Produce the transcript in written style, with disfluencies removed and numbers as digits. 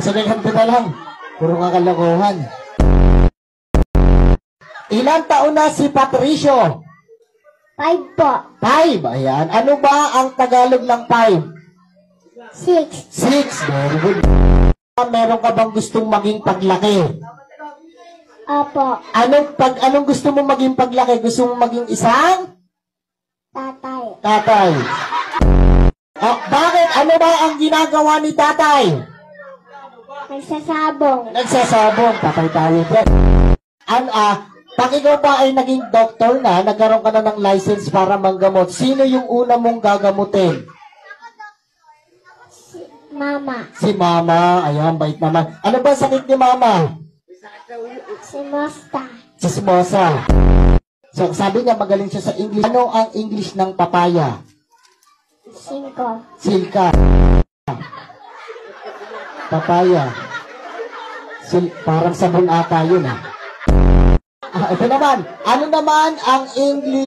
Sige, ganito na lang. Puro kakalokohan. Ilang taon na si Patricio? 5 po. 5. Ayan. Ano ba ang Tagalog ng 5? 6. 6. Very good. Meron ka bang gustong maging paglaki? Opo. Anong gusto mo maging paglaki? Gusto mo maging isang? Tatay. Tatay. Bakit? Ano ba ang ginagawa ni tatay? Nagsasabong. Nagsasabong. Tatay tayo dyan. Pag ikaw ba ay naging doktor na, nagkaroon ka na ng license para manggamot, sino yung una mong gagamutin? Mama. Si mama. Ayan, bait naman. Ano ba sakit ni mama? Simosta. Chismosa. So, sabi niya magaling siya sa English. Ano ang English ng papaya? 5. Silka. Papaya. Parang sabon ata yun, ha? Ito naman. Ano naman ang English